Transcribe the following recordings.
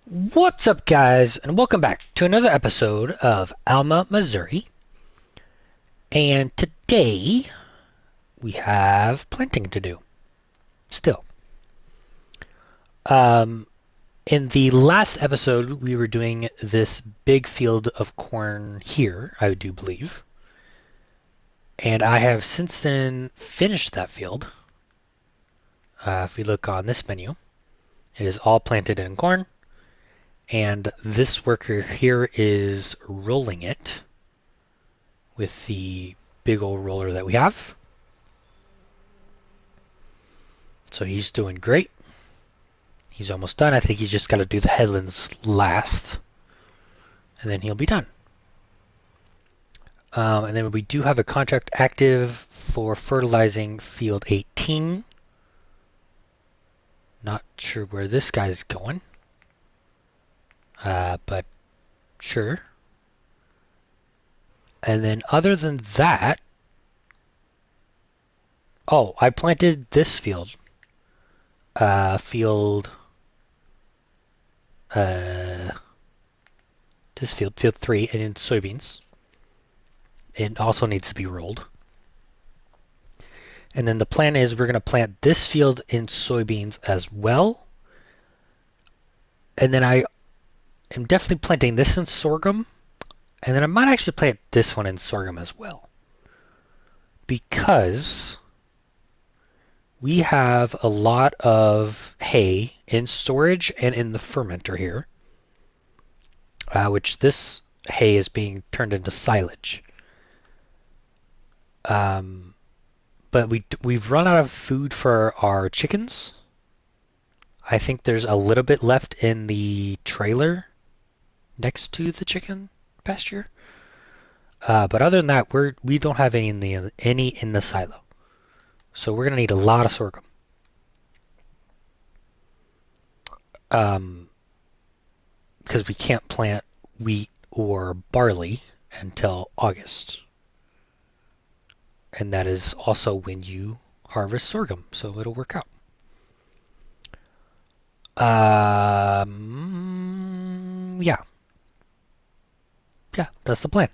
What's up, guys, and welcome back to another episode of Alma, Missouri. And today we have planting to do. Still, um, in the last episode, we were doing this big field of corn here, I do believe, and I have since then finished that field. If we look on this menu, it is all planted in corn, and this worker here is rolling it with the big old roller that we have. So he's doing great. He's almost done. I think he's just got to do the headlands last, and then he'll be done. And then we do have a contract active for fertilizing field 18. Not sure where this guy's going, but sure. And then other than that, oh, I planted this field. Field, uh, this field 3, and in soybeans. It also needs to be rolled. And then the plan is we're going to plant this field in soybeans as well. And then I am definitely planting this in sorghum. And then I might actually plant this one in sorghum as well. Because we have a lot of hay in storage and in the fermenter here. Which this hay is being turned into silage. But we've run out of food for our chickens. I think there's a little bit left in the trailer next to the chicken pasture. But other than that, we don't have any in the silo. So we're gonna need a lot of sorghum. Because we can't plant wheat or barley until August. And that is also when you harvest sorghum, so it'll work out. Yeah. Yeah, that's the plan.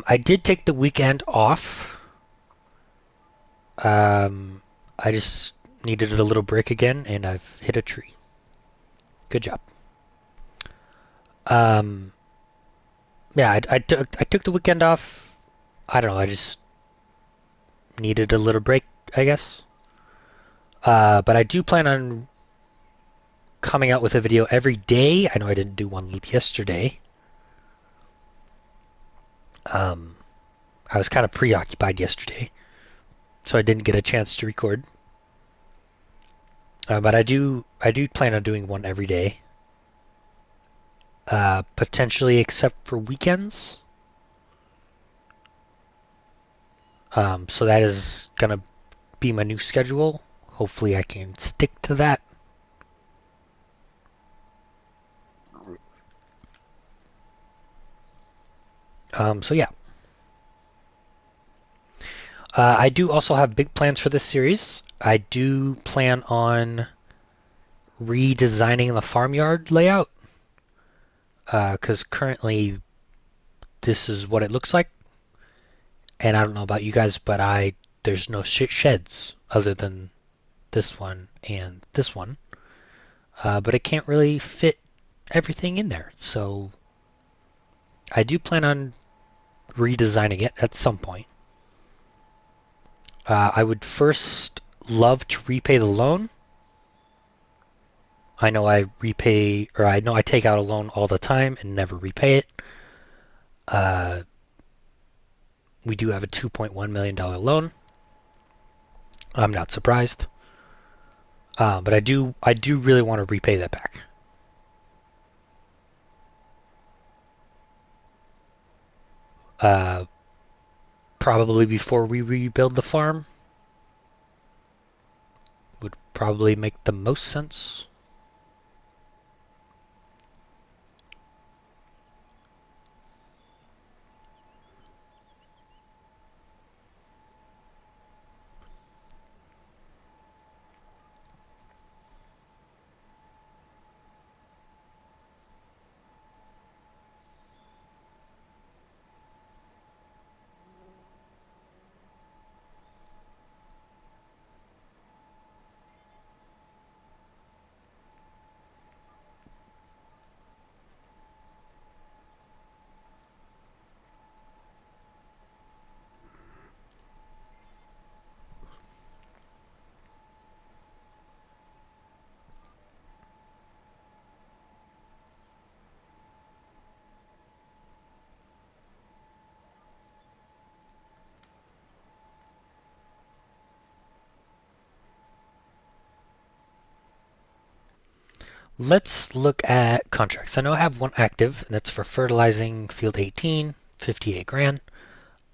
I did take the weekend off. I just needed a little break again, and I've hit a tree. Good job. Um, yeah, I took the weekend off. I don't know. I just needed a little break, I guess. But I do plan on coming out with a video every day. I know I didn't do one yesterday. I was kind of preoccupied yesterday, so I didn't get a chance to record. But I do plan on doing one every day. Potentially except for weekends. So that is gonna be my new schedule. Hopefully I can stick to that. So yeah. I do also have big plans for this series. I do plan on redesigning the farmyard layout. Because currently this is what it looks like. And I don't know about you guys, but there's no sheds other than this one and this one. But it can't really fit everything in there. So I do plan on redesigning it at some point. I would first love to repay the loan. I know I repay, or I know I take out a loan all the time and never repay it. Uh, we do have a $2.1 million loan. I'm not surprised. But I do really want to repay that back. Uh, Probably before we rebuild the farm would probably make the most sense. Let's look at contracts. I know I have one active, and that's for fertilizing field 18, 58 grand.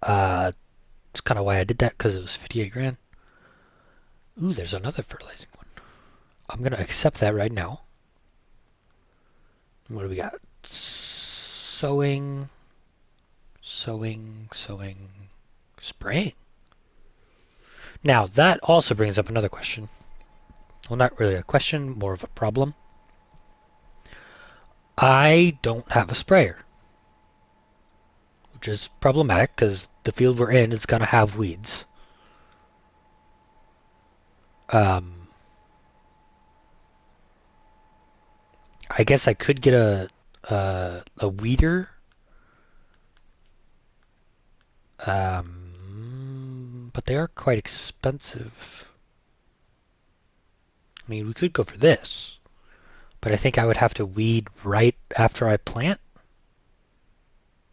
That's kind of why I did that, because it was 58 grand. Ooh, there's another fertilizing one. I'm going to accept that right now. What do we got? Sowing, spraying. Now, that also brings up another question. Well, not really a question, more of a problem. I don't have a sprayer, which is problematic because the field we're in is going to have weeds. I guess I could get a weeder, but they are quite expensive. I mean, we could go for this, but I think I would have to weed right after I plant.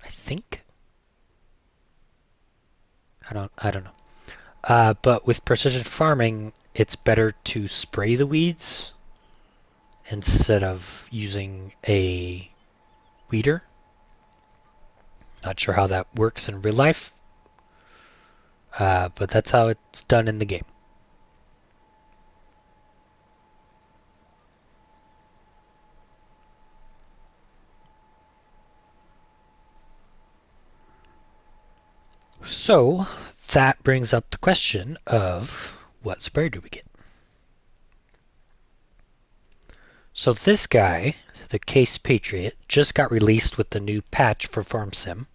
I think. I don't know. But with precision farming, it's better to spray the weeds instead of using a weeder. Not sure how that works in real life, but that's how it's done in the game. So that brings up the question of what sprayer do we get? So this guy, the Case Patriot, just got released with the new patch for Farm Sim.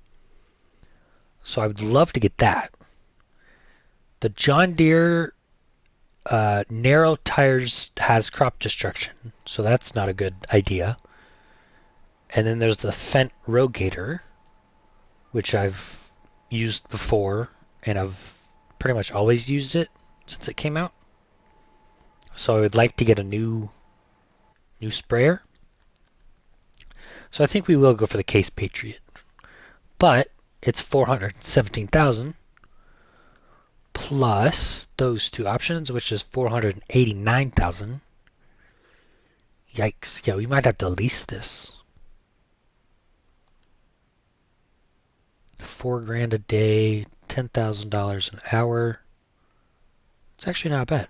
So I would love to get that. The John Deere narrow tires has crop destruction, so that's not a good idea. And then there's the Fendt Rogator, which I've used before, and I've pretty much always used it since it came out. So I would like to get a new sprayer. So I think we will go for the Case Patriot. But it's 417,000 plus those two options, which is 489,000. Yikes. Yeah, we might have to lease this. 4 grand a day, $10,000 an hour. It's actually not bad.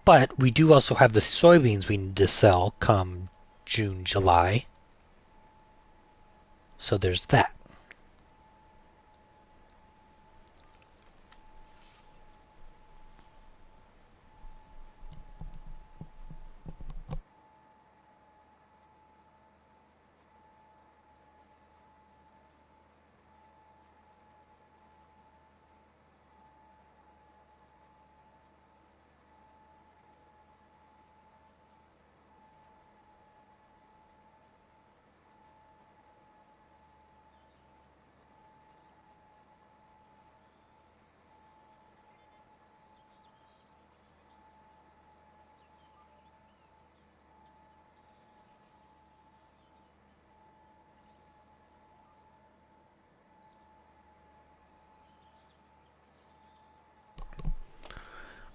But we do also have the soybeans we need to sell come June, July. So there's that.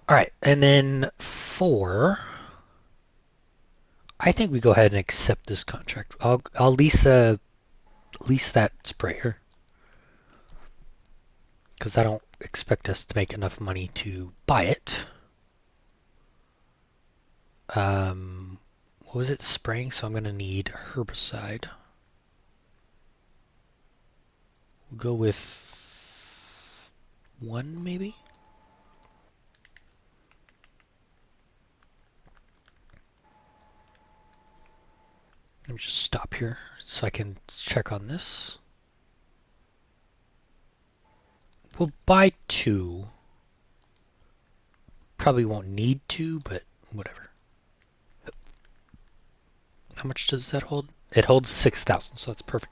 All right, and then 4, I think we go ahead and accept this contract. I'll lease that sprayer because I don't expect us to make enough money to buy it. What was it? Spraying, so I'm going to need herbicide. We'll go with 1 maybe? Let me just stop here so I can check on this. We'll buy 2. Probably won't need 2, but whatever. How much does that hold? It holds 6,000, so that's perfect.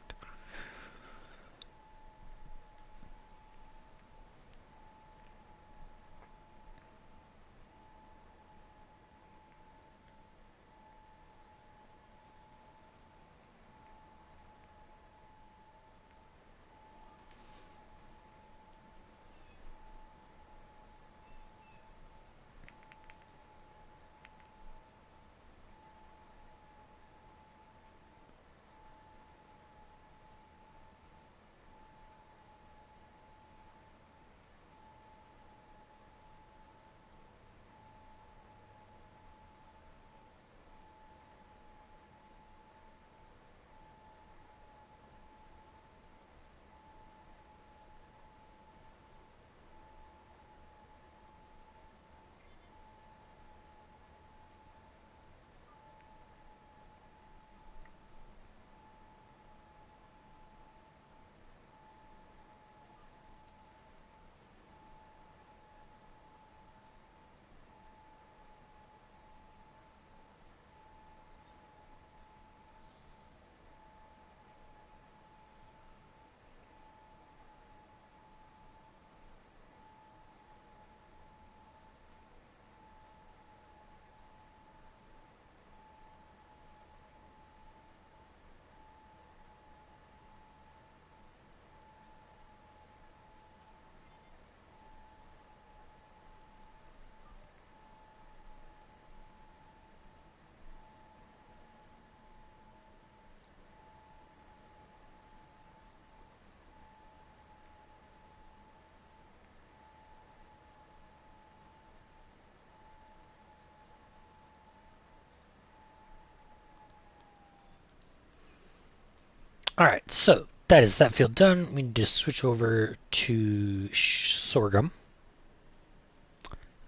All right, so that is that field done. We need to switch over to sorghum.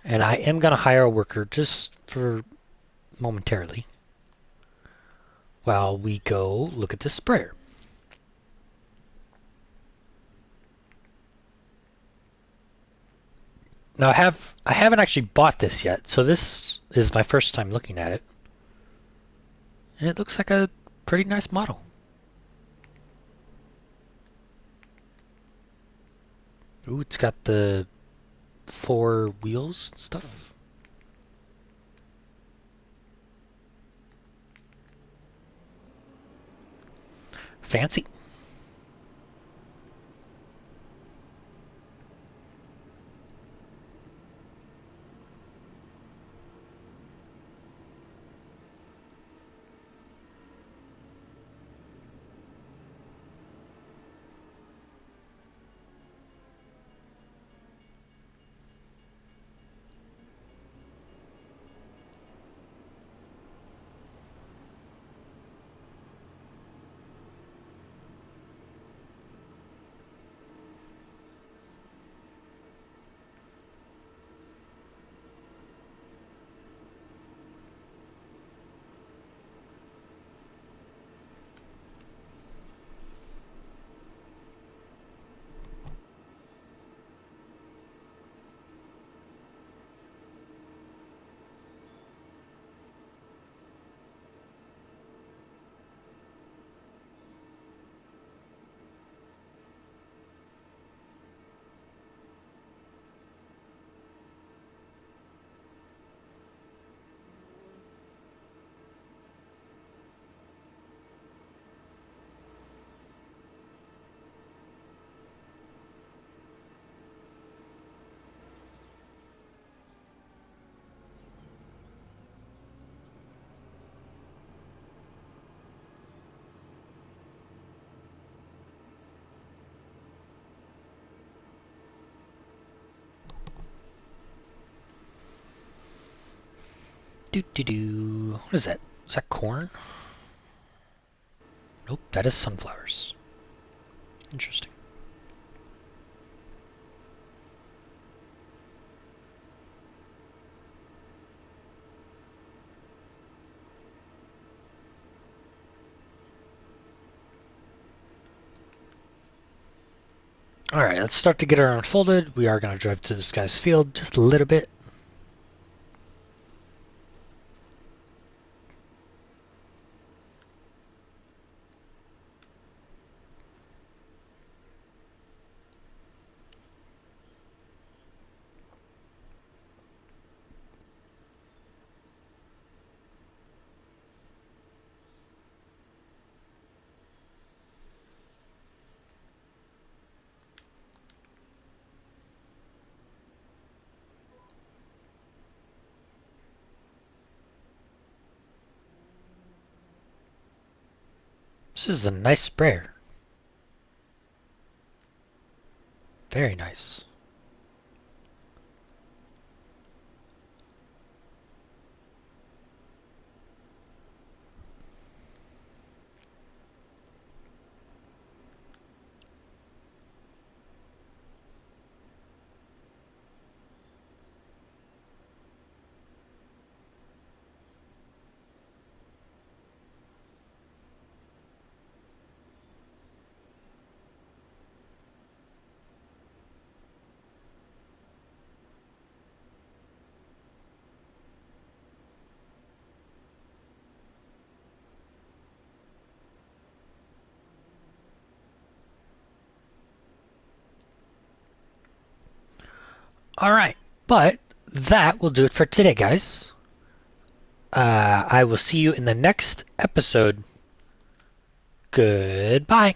And I am going to hire a worker just for momentarily while we go look at this sprayer. Now I haven't actually bought this yet, so this is my first time looking at it. And it looks like a pretty nice model. Ooh, it's got the 4 wheels and stuff. Fancy. What is that? Is that corn? Nope, that is sunflowers. Interesting. Alright, let's start to get her unfolded. We are going to drive to this guy's field just a little bit. This is a nice sprayer. Very nice. Alright, but that will do it for today, guys. I will see you in the next episode. Goodbye.